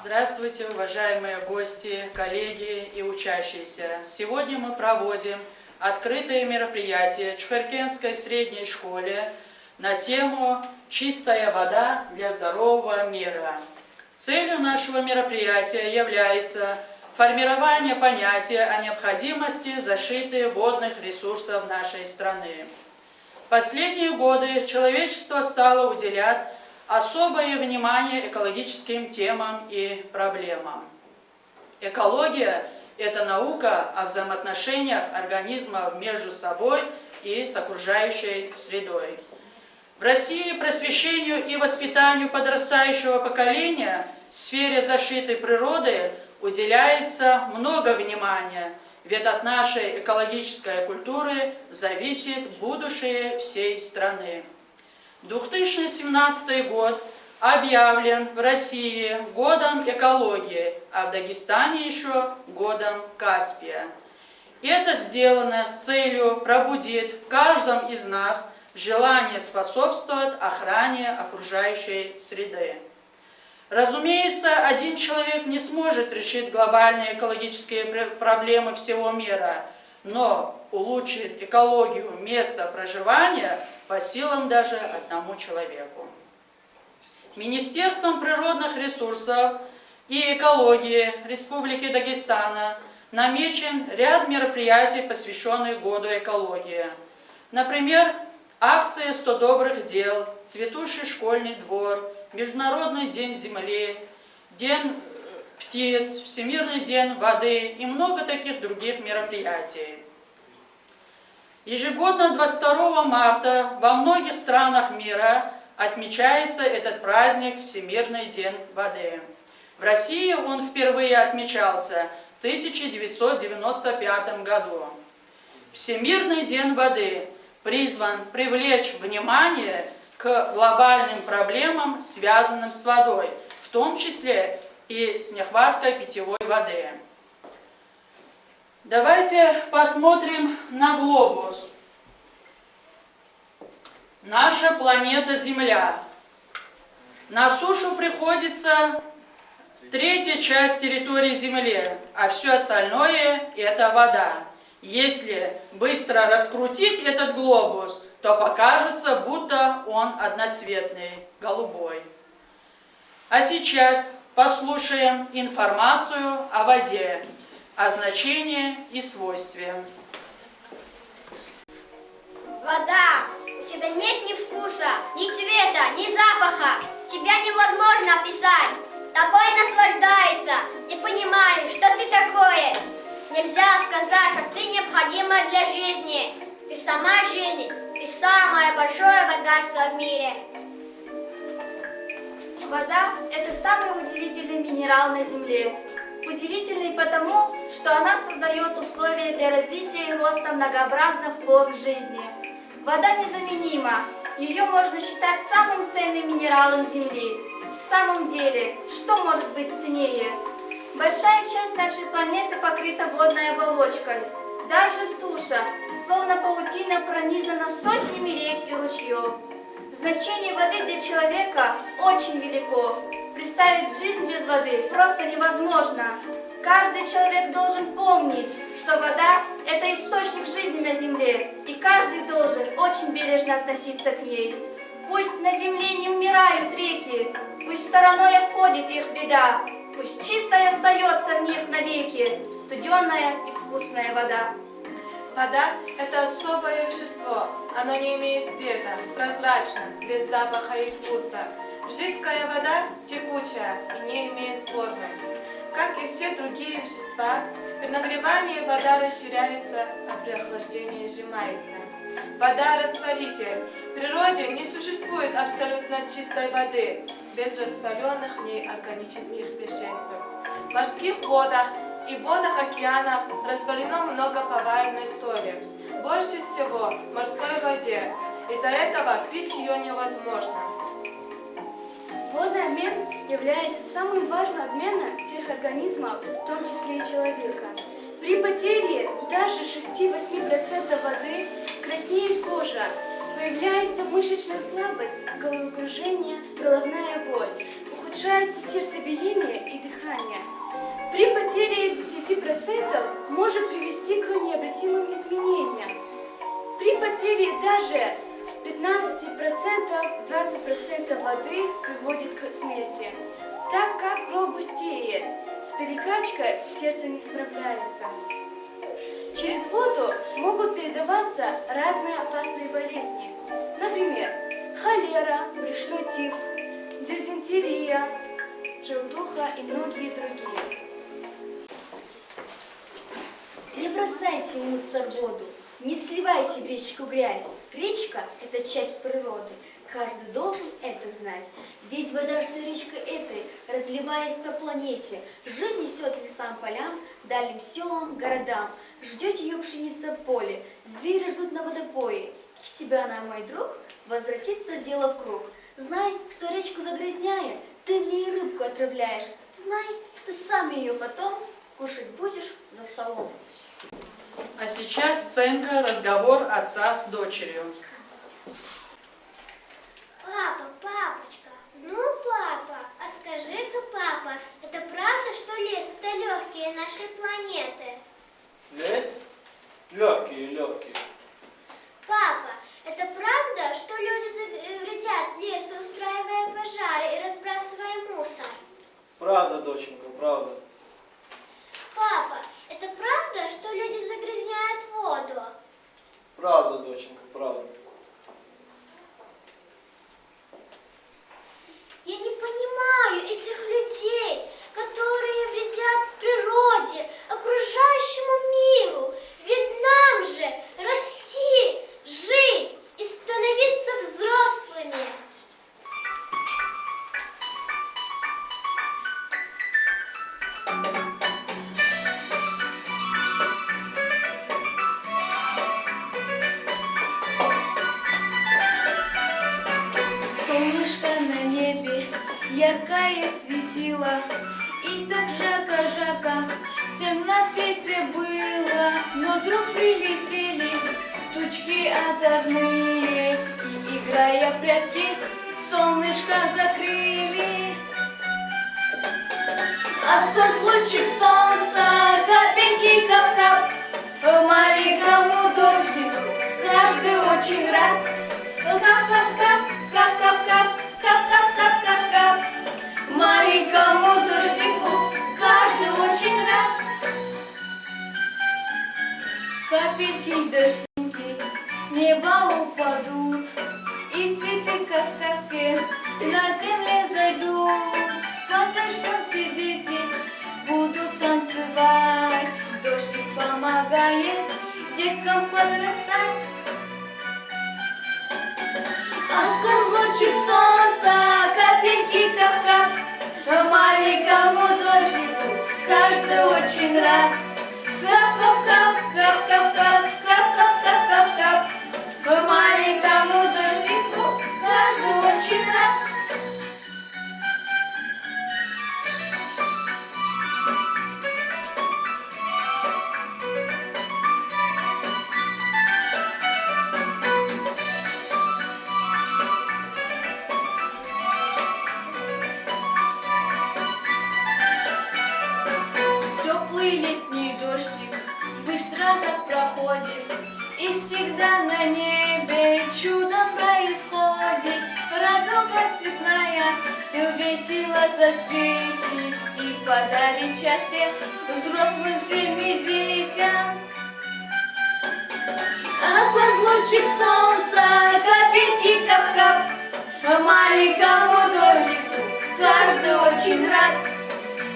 Здравствуйте, уважаемые гости, коллеги и учащиеся. Сегодня мы проводим открытое мероприятие в Чхаркентской средней школе на тему «Чистая вода для здорового мира». Целью нашего мероприятия является формирование понятия о необходимости защиты водных ресурсов нашей страны. В последние годы человечество стало уделять особое внимание экологическим темам и проблемам. Экология – это наука о взаимоотношениях организмов между собой и с окружающей средой. В России просвещению и воспитанию подрастающего поколения в сфере защиты природы уделяется много внимания, ведь от нашей экологической культуры зависит будущее всей страны. 2017 год объявлен в России годом экологии, а в Дагестане еще годом Каспия. И это сделано с целью пробудить в каждом из нас желание способствовать охране окружающей среды. Разумеется, один человек не сможет решить глобальные экологические проблемы всего мира, но улучшить экологию места проживания по силам даже одному человеку. Министерством природных ресурсов и экологии Республики Дагестана намечен ряд мероприятий, посвященных году экологии. Например, акции «100 добрых дел», «Цветущий школьный двор», Международный день земли, День птиц, Всемирный день воды и много таких других мероприятий. Ежегодно 22 марта во многих странах мира отмечается этот праздник Всемирный день воды. В России он впервые отмечался в 1995 году. Всемирный день воды призван привлечь внимание к глобальным проблемам, связанным с водой, в том числе и с нехваткой питьевой воды. Давайте посмотрим на глобус. Наша планета Земля. На сушу приходится третья часть территории Земли, а все остальное – это вода. Если быстро раскрутить этот глобус, то покажется, будто он одноцветный, голубой. А сейчас послушаем информацию о воде, о значении и свойстве. Вода. У тебя нет ни вкуса, ни цвета, ни запаха. Тебя невозможно описать. Тобой наслаждается. Не понимаю, что ты такое. Нельзя сказать, что ты необходима для жизни. Ты сама жизнь. Ты самое большое богатство в мире. Вода – это самый удивительный минерал на Земле. Удивительный потому, что она создает условия для развития и роста многообразных форм жизни. Вода незаменима, ее можно считать самым ценным минералом Земли. В самом деле, что может быть ценнее? Большая часть нашей планеты покрыта водной оболочкой. Даже суша, словно паутина, пронизана сотнями рек и ручьев. Значение воды для человека очень велико. Представить жизнь без воды просто невозможно. Каждый человек должен помнить, что вода – это источник жизни на земле, и каждый должен очень бережно относиться к ней. Пусть на земле не умирают реки, пусть стороной обходит их беда, пусть чистой остается в них навеки студеная и вкусная вода. Вода – это особое вещество. Оно не имеет цвета, прозрачно, без запаха и вкуса. Жидкая вода текучая и не имеет формы. Как и все другие вещества, при нагревании вода расширяется, а при охлаждении сжимается. Вода – растворитель. В природе не существует абсолютно чистой воды, без растворенных в ней органических веществ. В морских водах и в водах океанов растворено много поваренной соли. Больше всего в морской воде. Из-за этого пить ее невозможно. Водный обмен является самым важным обменом всех организмов, в том числе и человека. При потере даже 6-8% воды краснеет кожа. Появляется мышечная слабость, головокружение, головная боль. Ухудшается сердцебиение и дыхание. При потере 10% может привести к необратимым изменениям. При потере даже 15%, 20% воды приводит к смерти, так как кровь густеет, с перекачкой сердце не справляется. Через воду могут передаваться разные опасные болезни, например, холера, брюшной тиф, дизентерия, желтуха и многие другие. Не бросайте мусор в воду, не сливайте в речку грязь. Речка – это часть природы, каждый должен это знать. Ведь вода, что речка этой, разливаясь по планете, жизнь несет лесам, полям, дальним селам, городам. Ждет ее пшеница в поле, звери ждут на водопое. К тебе она, мой друг, возвратится дело в круг. Знай, что речку загрязняя, ты в ней рыбку отравляешь. Знай, что сам ее потом кушать будешь за столом. А сейчас сценка «Разговор отца с дочерью». Папа, папочка, ну папа, а скажи-ка, папа, это правда, что лес это легкие нашей планеты? Лес? Легкие. Папа, это правда, что люди вредят лесу, устраивая пожары и разбрасывая мусор? Правда, доченька, правда. Папа, это правда, что люди загрязняют воду? Правда, доченька, правда. Я не понимаю этих людей, которые вредят природе, окружающему миру. Ведь нам же расти, жить и становиться взрослыми. Солнышко на небе яркое светило, и так жарко-жарко всем на свете было. Но вдруг прилетели тучки озорные, и, играя в прятки, солнышко закрыли. А сквозь лучик солнца капельки кап-кап, маленькому дождику каждый очень рад. Кап-кап-кап, кап-кап-кап, кап-кап-кап-кап-кап, маленькому дождику каждый очень рад. Капельки дождинки с неба упадут, и цветы каскадские на земле зайдут. Под дождем все дети будут танцевать, дождик помогает деткам подрастать. А сквозь лучик солнца капельки кап-кап, маленькому дождику каждый очень рад. Кап-кап-кап, кап-кап-кап, кап-кап-кап-кап-кап, маленькому дождику каждый очень рад. Теплый летний дождик быстро так проходит, и всегда на небе чудо происходит. Радуга цветная весело засветит и подарит счастье взрослым всем и детям. А сквозь лучик солнца капельки кап-кап, маленькому дождику каждый очень рад.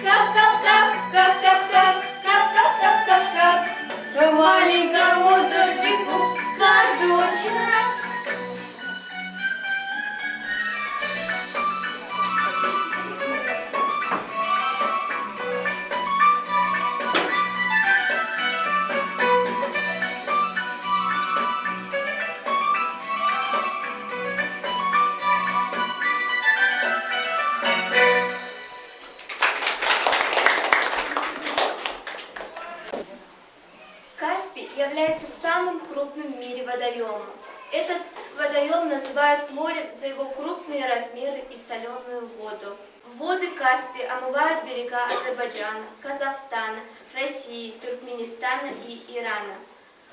Кап-кап-кап, кап-кап-кап, кап-кап-кап-кап-кап, маленькому дождику каждый очень рад. Каспий является самым крупным в мире водоемом. Этот водоем называют морем за его крупные размеры и соленую воду. Воды Каспия омывают берега Азербайджана, Казахстана, России, Туркменистана и Ирана.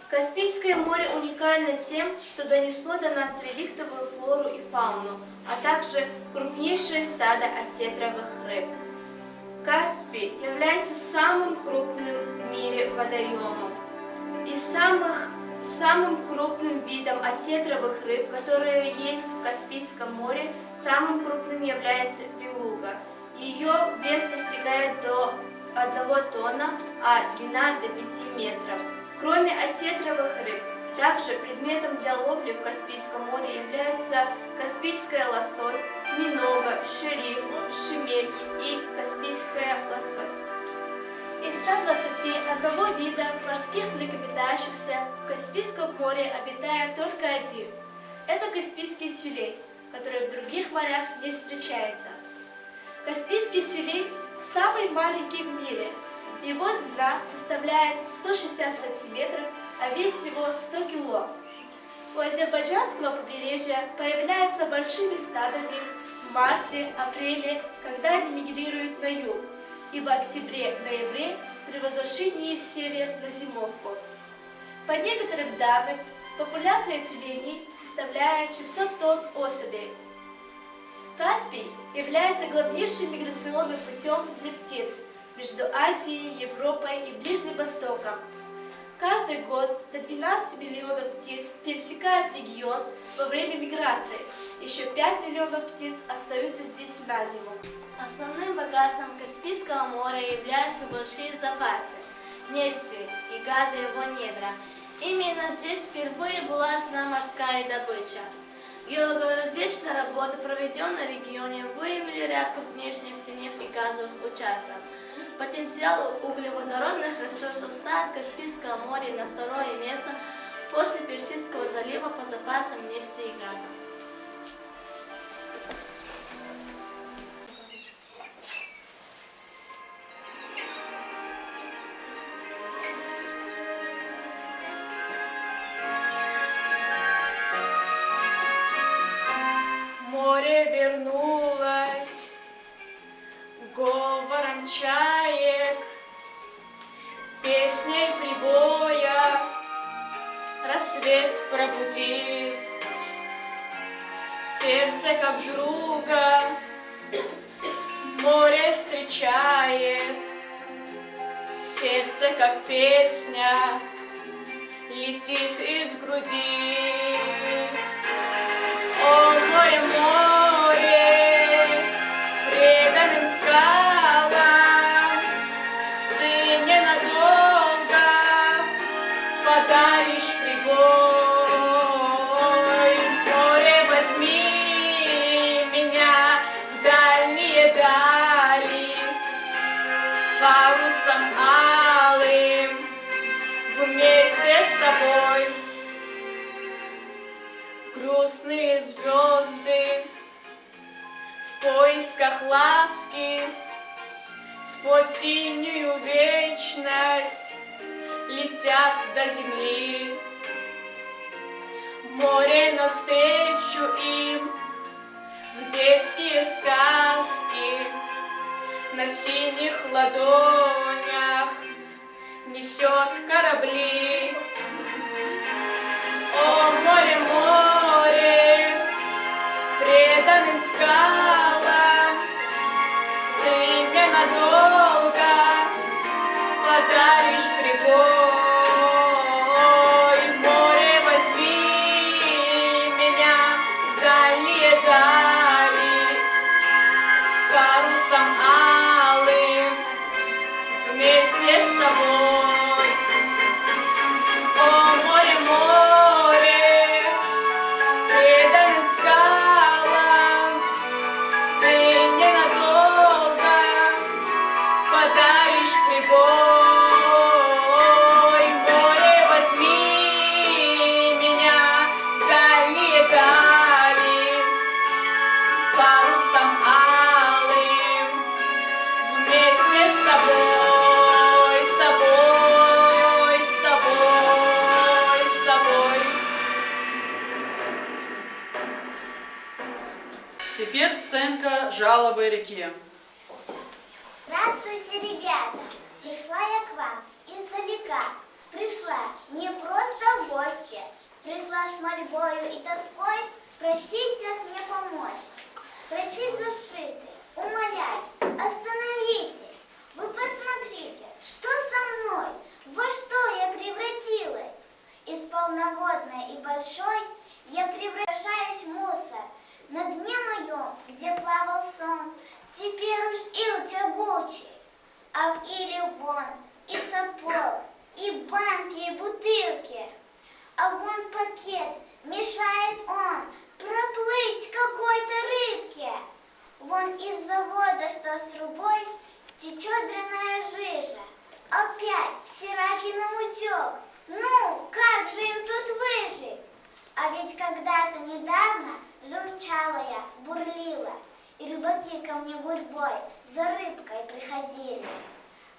Каспийское море уникально тем, что донесло до нас реликтовую флору и фауну, а также крупнейшее стадо осетровых рыб. Каспий является самым крупным в мире водоемом и самым крупным видом осетровых рыб, которые есть в Каспийском море. Самым крупным является белуга. Ее вес достигает до 1 тонна, а длина до 5 метров. Кроме осетровых рыб, также предметом для ловли в Каспийском море является каспийская лосось, минога, шериф, шемель и каспийская лосось. Из 121 вида морских млекопитающихся в Каспийском море обитает только один. Это каспийский тюлень, который в других морях не встречается. Каспийский тюлень самый маленький в мире. Его длина составляет 160 сантиметров, а вес его 100 кило. У азербайджанского побережья появляются большими стадами в марте-апреле, когда они мигрируют на юг, и в октябре-ноябре при возвращении с север на зимовку. По некоторым данным, популяция тюленей составляет 600 тонн особей. Каспий является главнейшим миграционным путем для птиц между Азией, Европой и Ближним Востоком. Каждый год до 12 миллионов птиц пересекают регион во время миграции. Еще 5 миллионов птиц остаются здесь на зиму. Основным богатством Каспийского моря являются большие запасы нефти и газа в его недрах. Именно здесь впервые была морская добыча. Геологоразведочные работы, проведенные в регионе, выявили ряд крупнейших нефтяных и газовых участков. Потенциал углеводородных ресурсов ставит Каспийское море на второе место после Персидского залива по запасам нефти и газа. Море вернулось говором чаек, песней прибоя, рассвет пробудив, сердце как друга море встречает, сердце как песня летит из груди. О, море, море, преданным скалам, ты ненадолго подаришь прибой. Море, возьми меня в дальние дали, парусом алым вместе с собой. Грустные звезды в поисках ласки сквозь синюю вечность летят до земли. Море навстречу им в детские сказки на синих ладонях несет корабли. О, море, море, преданным скалам, ты ненадолго подаришь прибой. Море, возьми меня в дальние дали, парусом алым вместе с собой. О, море, море, преданным скалам, ты ненадолго подаришь прибой. сценка «Жалобы реки». Здравствуйте, ребята! Пришла я к вам издалека. Пришла не просто в гости. Пришла с мольбою и тоской просить вас мне помочь. Просить защиты, умолять, остановитесь. Вы посмотрите, что со мной, во что я превратилась. Из полноводной и большой я превращаюсь в мусор. На дне моем, где плавал сон, теперь уж ил тягучий. А в иле вон и сапог, и банки, и бутылки. А вон пакет, мешает он проплыть какой-то рыбке. Вон из завода, что с трубой, течет дрянная жижа. Опять все раки наутек. Ну, как же им тут выжить? А ведь когда-то недавно журчала я, бурлила, и рыбаки ко мне гурьбой за рыбкой приходили.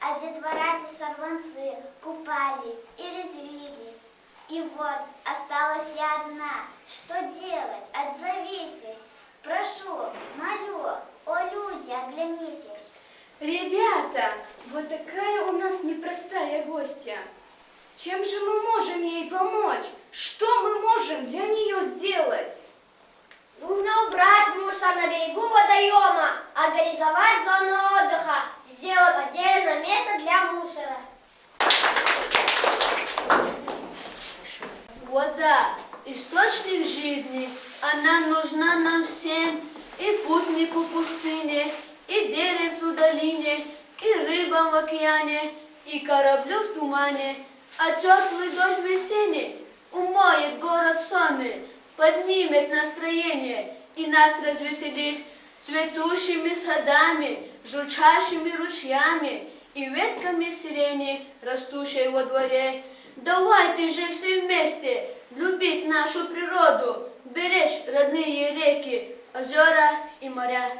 А детвора-то сорванцы купались и резвились. И вот осталась я одна. Что делать? Отзовитесь. Прошу, молю, о люди, оглянитесь. Ребята, вот такая у нас непростая гостья. Чем же мы можем ей помочь? Что мы можем для нее сделать? Нужно убрать мусор на берегу водоема, организовать зону отдыха, сделать отдельное место для мусора. Вода – источник жизни, она нужна нам всем, и путнику в пустыне, и деревцу в долине, и рыбам в океане, и кораблю в тумане. А теплый дождь весенний умоет город сонный, поднимет настроение и нас развеселит цветущими садами, журчащими ручьями и ветками сирени, растущей во дворе. Давайте же все вместе любить нашу природу, беречь родные реки, озера и моря.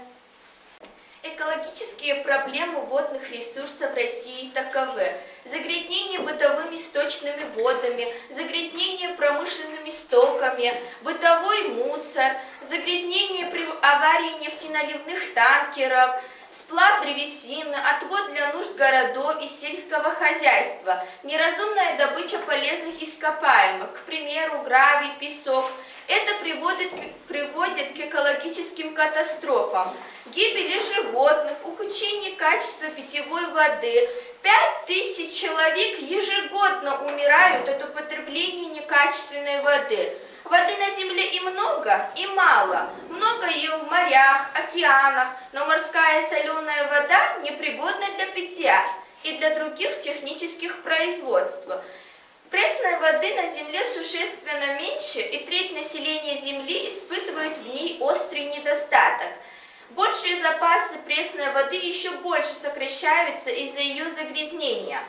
Экологические проблемы водных ресурсов России таковы: загрязнение бытовыми сточными водами, загрязнение промышленными стоками, бытовой мусор, загрязнение при аварии нефтеналивных танкеров, сплав древесины, отвод для нужд городов и сельского хозяйства, неразумная добыча полезных ископаемых, к примеру, гравий, песок. Это приводит к экологическим катастрофам, гибели животных, ухудшению качества питьевой воды. 5000 человек ежегодно умирают от употребления некачественной воды. Воды на земле и много, и мало. Много ее в морях, океанах, но морская соленая вода непригодна для питья и для других технических производств. Пресной воды на Земле существенно меньше, и треть населения Земли испытывает в ней острый недостаток. Большие запасы пресной воды еще больше сокращаются из-за ее загрязнения.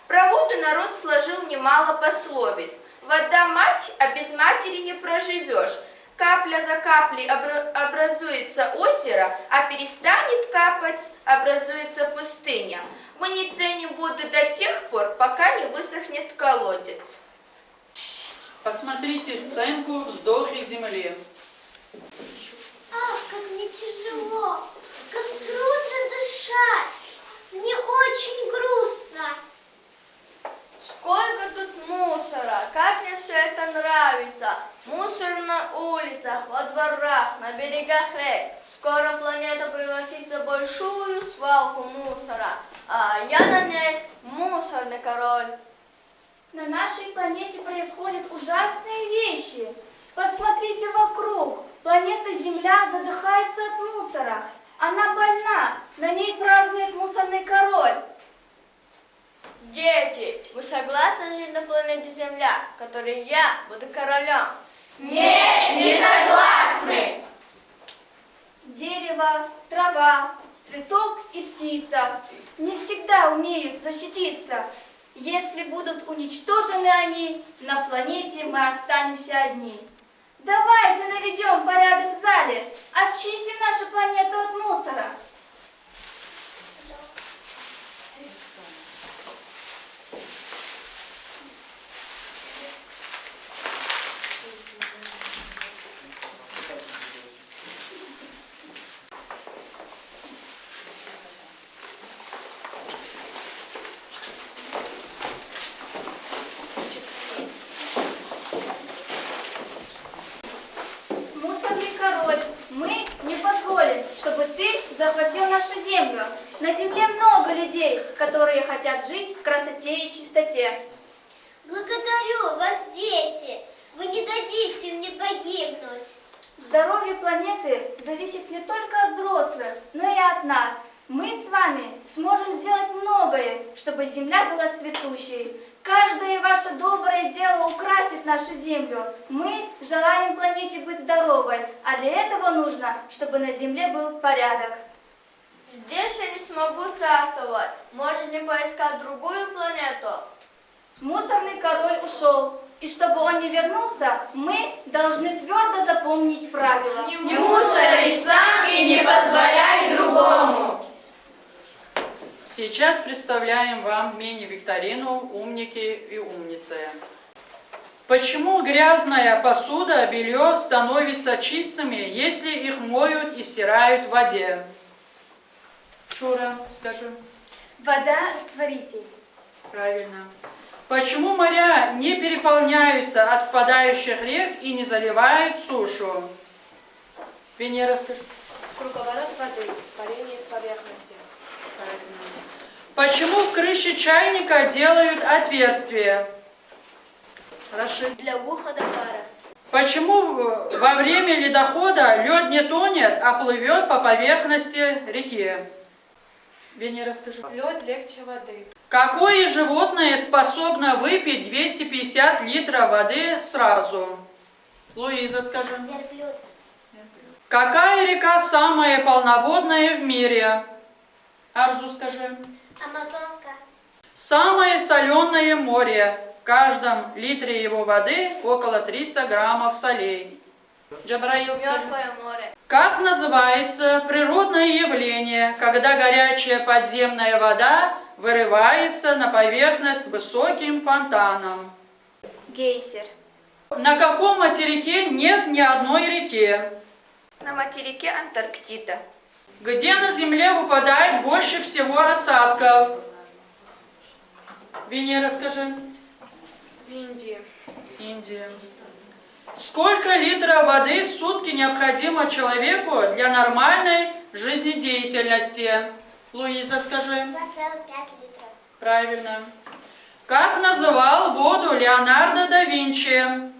Про воду народ сложил немало пословиц. Вода мать, а без матери не проживешь. Капля за каплей образуется озеро, а перестанет капать, образуется пустыня. Мы не ценим воду до тех пор, пока не высохнет колодец. Посмотрите сценку «Вздохи земли». Ах, как мне тяжело, как трудно дышать. Мне очень грустно. Сколько тут мусора, как мне все это нравится. Мусор на улицах, во дворах, на берегах рек. Скоро планета превратится в большую свалку мусора, а я на ней мусорный король. На нашей планете происходят ужасные вещи. Посмотрите вокруг. Планета Земля задыхается от мусора. Она больна. На ней празднует мусорный король. Дети, вы согласны жить на планете Земля, в которой я буду королем? Нет, не согласны. Дерево, трава, цветок и птица не всегда умеют защититься. Если будут уничтожены они, на планете мы останемся одни. Давайте наведем порядок в зале, очистим нашу планету от мусора. Землю. На Земле много людей, которые хотят жить в красоте и чистоте. Благодарю вас, дети. Вы не дадите мне погибнуть. Здоровье планеты зависит не только от взрослых, но и от нас. Мы с вами сможем сделать многое, чтобы Земля была цветущей. Каждое ваше доброе дело украсит нашу Землю. Мы желаем планете быть здоровой, а для этого нужно, чтобы на Земле был порядок. Здесь я не смогу царствовать. Можно ли поискать другую планету? Мусорный король ушел, и чтобы он не вернулся, мы должны твердо запомнить правила. Не мусорь сам и не позволяй другому. Сейчас представляем вам мини-викторину «Умники и умницы». Почему грязная посуда, белье становятся чистыми, если их моют и стирают в воде? Шура, скажи. Вода – растворитель. Правильно. Почему моря не переполняются от впадающих рек и не заливают сушу? Венера, скажи. Круговорот воды, испарение с поверхности. Правильно. Почему в крыше чайника делают отверстие? Рашид. Для выхода пара. Почему во время ледохода лед не тонет, а плывет по поверхности реки? Венера, скажи. Лед легче воды. Какое животное способно выпить 250 литров воды сразу? Луиза, скажи. Верблюд. Какая река самая полноводная в мире? Арзу, скажи. Амазонка. Самое соленое море. В каждом литре его воды около 300 граммов солей. Джабраил, скажи. Мертвое море. Как называется природное явление, когда горячая подземная вода вырывается на поверхность высоким фонтаном? Гейзер. На каком материке нет ни одной реки? На материке Антарктида. Где на Земле выпадает больше всего осадков? Венера, скажи. В Индии. Индия. Сколько литров воды в сутки необходимо человеку для нормальной жизнедеятельности? Луиза, скажи. 2,5 литров. Правильно. Как называл воду Леонардо да Винчи?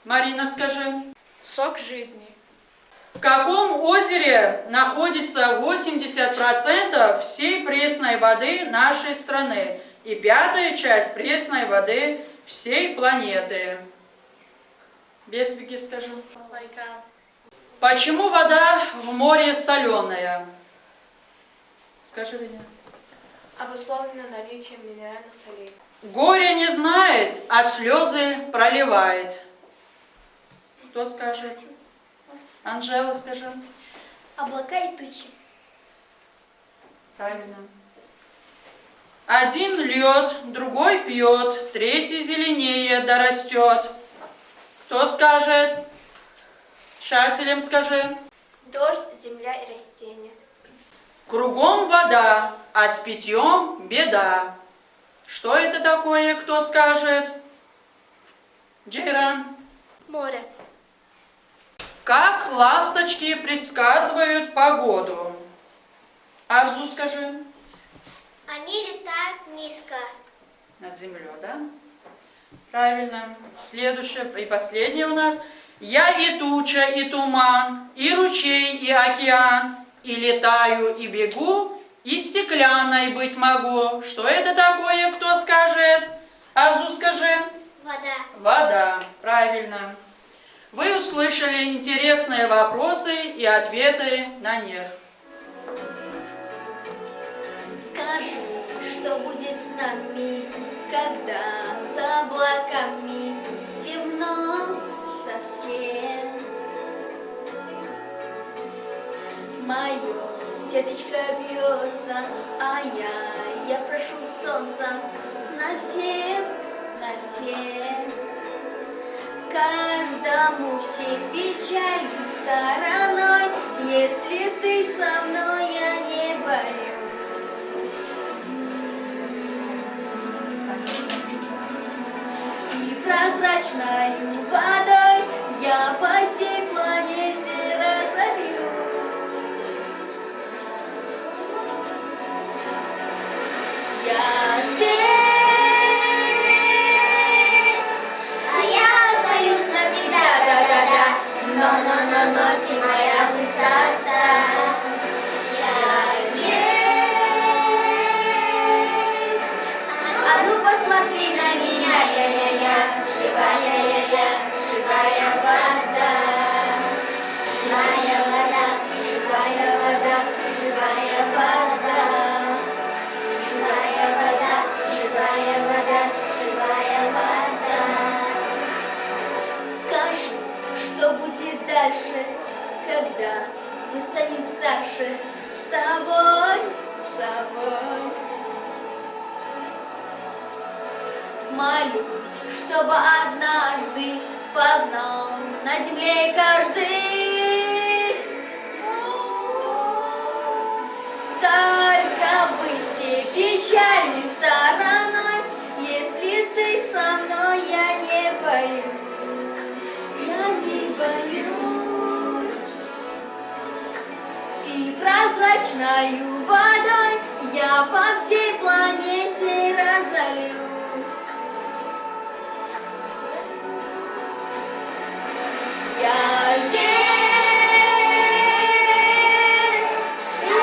Марина, скажи. Сок жизни. В каком озере находится 80% всей пресной воды нашей страны и 1/5 часть пресной воды всей планеты? Бесвики, скажи. Байкал. Почему вода в море соленая? Скажи, Веня. Обусловлено наличием минеральных солей. Горе не знает, а слезы проливает. Кто скажет? Анжела, скажи. Облака и тучи. Правильно. Один льет, другой пьет, третий зеленее да растет. Кто скажет? Шаселем, скажи. Дождь, земля и растения. Кругом вода, а с питьем беда. Что это такое, кто скажет? Джейран. Море. Как ласточки предсказывают погоду? Арзу, скажи. Они летают низко. Над землей, да? Правильно. Следующее и последнее у нас. Я и туча, и туман, и ручей, и океан, и летаю, и бегу, и стеклянной быть могу. Что это такое, кто скажет? Арзу, скажи. Вода. Вода. Правильно. Вы услышали интересные вопросы и ответы на них. Скажи, что будет с нами, когда за облаками темно совсем? Мое сердечко бьется, а я прошу солнца на всем, на всем. Каждому все печали стороной, если ты со мной, я не боюсь. И прозрачною водой я по всей планете разольюсь. молюсь, чтобы однажды познал на земле каждый. Только бы все печали стороной, если ты со мной, я не боюсь, я не боюсь. И прозрачною водой я по всей планете разолью. Я здесь,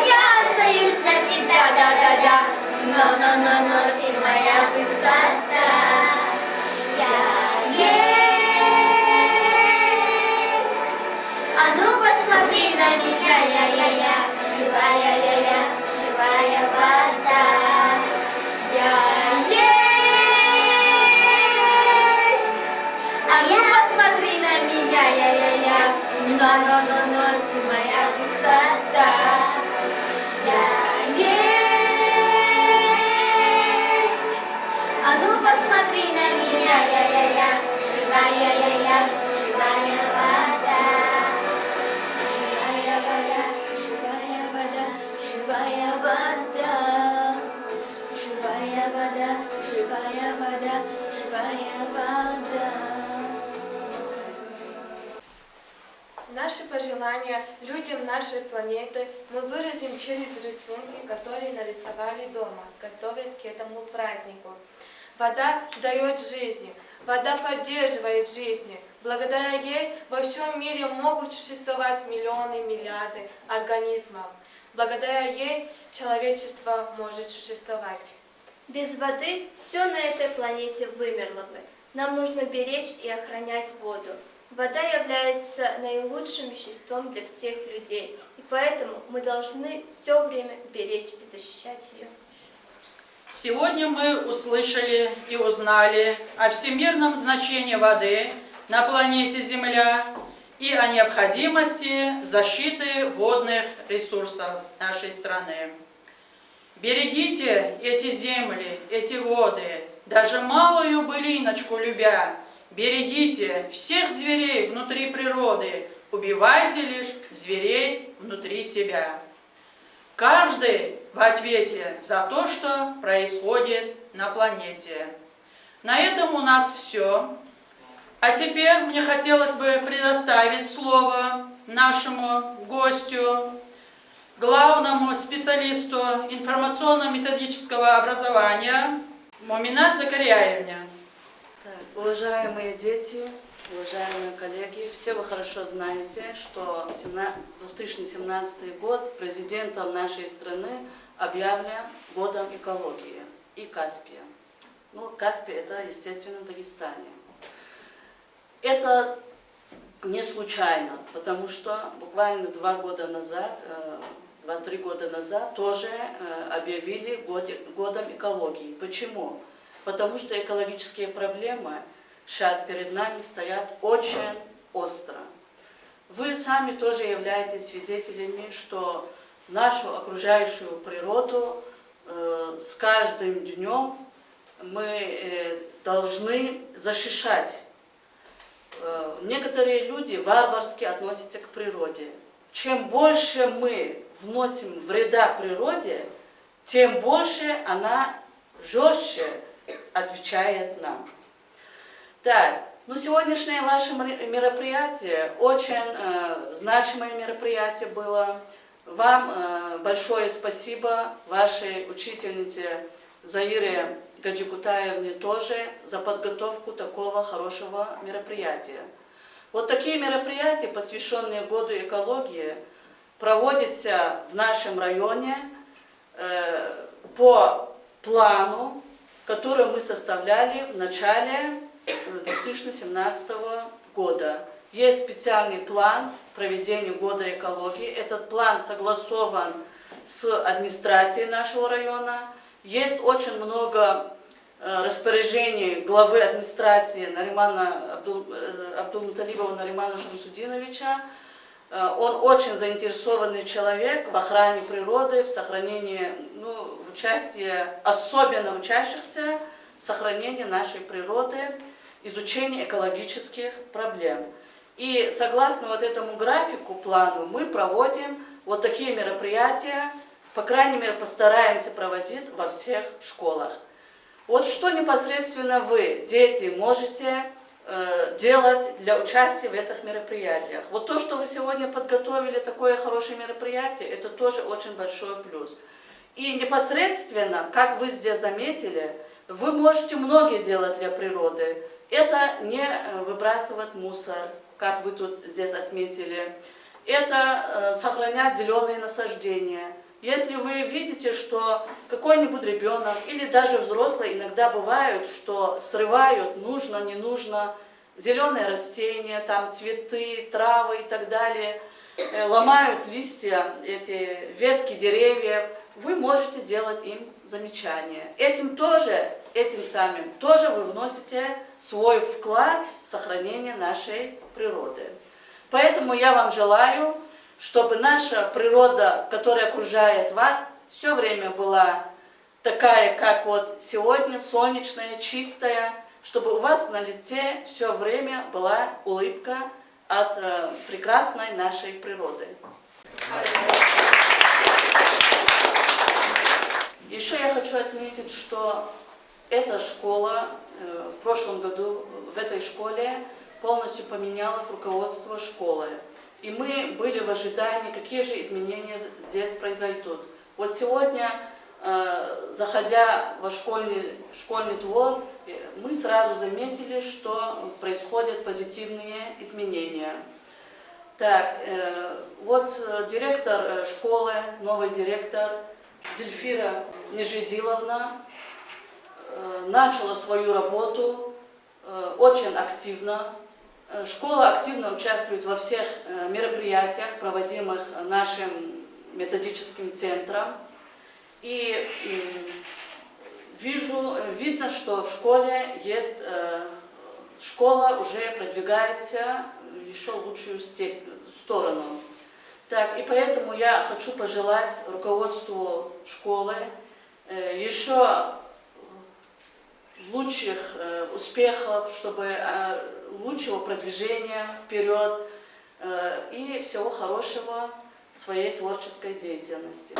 я остаюсь навсегда, да-да-да, но, ты моя высота. Я есть, а ну посмотри на меня, я, живая, живая вода. Я есть, а ну посмотри на меня, я, но, ты моя высота. Я есть, а ну посмотри на меня, я, живая, живая вода. Живая вода, живая вода, живая вода. Живая вода, живая вода, живая вода. Наши пожелания людям нашей планеты мы выразим через рисунки, которые нарисовали дома, готовясь к этому празднику. Вода дает жизнь, вода поддерживает жизнь. Благодаря ей во всем мире могут существовать миллионы, миллиарды организмов. Благодаря ей человечество может существовать. Без воды все на этой планете вымерло бы. Нам нужно беречь и охранять воду. Вода является наилучшим веществом для всех людей, и поэтому мы должны все время беречь и защищать ее. Сегодня мы услышали и узнали о всемирном значении воды на планете Земля и о необходимости защиты водных ресурсов нашей страны. Берегите эти земли, эти воды, даже малую былиночку любя. Берегите всех зверей внутри природы, убивайте лишь зверей внутри себя. Каждый в ответе за то, что происходит на планете. На этом у нас все. А теперь мне хотелось бы предоставить слово нашему гостю, главному специалисту информационно-методического образования Муминат Закарьяевне. Уважаемые дети, уважаемые коллеги, все вы хорошо знаете, что 2017 год президентом нашей страны объявлен годом экологии и Каспия. Ну, Каспий это, естественно, Дагестане. Это не случайно, потому что буквально 2-3 года назад тоже объявили годом экологии. Почему? Потому что экологические проблемы сейчас перед нами стоят очень остро. Вы сами тоже являетесь свидетелями, что нашу окружающую природу с каждым днем мы должны защищать. Некоторые люди варварски относятся к природе. Чем больше мы вносим вреда природе, тем больше она жестче отвечает нам. Так, ну сегодняшнее ваше мероприятие, очень значимое мероприятие было. Вам большое спасибо, вашей учительнице Заире Гаджикутаевне тоже за подготовку такого хорошего мероприятия. Вот такие мероприятия, посвященные году экологии, проводятся в нашем районе по плану, который мы составляли в начале 2017 года. Есть специальный план проведения года экологии. Этот план согласован с администрацией нашего района. Есть очень много распоряжений главы администрации Абдулмуталибова Наримана Шамсудиновича. Он очень заинтересованный человек в охране природы, в сохранении участия особенно учащихся сохранения нашей природы, изучения экологических проблем. И согласно вот этому графику, плану, мы проводим вот такие мероприятия, по крайней мере, постараемся проводить во всех школах. Вот что непосредственно вы, дети, можете делать для участия в этих мероприятиях. Вот то, что вы сегодня подготовили, такое хорошее мероприятие, это тоже очень большой плюс. И непосредственно, как вы здесь заметили, вы можете многие делать для природы. Это не выбрасывать мусор, как вы тут здесь отметили. Это сохранять зеленые насаждения. Если вы видите, что какой-нибудь ребенок или даже взрослые иногда бывают, что срывают нужно, не нужно, зеленые растения, там цветы, травы и так далее, ломают листья, эти ветки деревьев, вы можете делать им замечания. Этим самым тоже вы вносите свой вклад в сохранение нашей природы. Поэтому я вам желаю, чтобы наша природа, которая окружает вас, все время была такая, как вот сегодня, солнечная, чистая, чтобы у вас на лице все время была улыбка от прекрасной нашей природы. Еще я хочу отметить, что эта школа, в прошлом году в этой школе полностью поменялось руководство школы. И мы были в ожидании, какие же изменения здесь произойдут. Вот сегодня, заходя в школьный двор, мы сразу заметили, что происходят позитивные изменения. Так, вот директор школы, новый директор Зельфира Нежедиловна начала свою работу очень активно. Школа активно участвует во всех мероприятиях, проводимых нашим методическим центром. И видно, что в школе есть, школа уже продвигается в еще лучшую сторону. Так, и поэтому я хочу пожелать руководству школы еще лучших успехов, чтобы лучшего продвижения вперед и всего хорошего в своей творческой деятельности.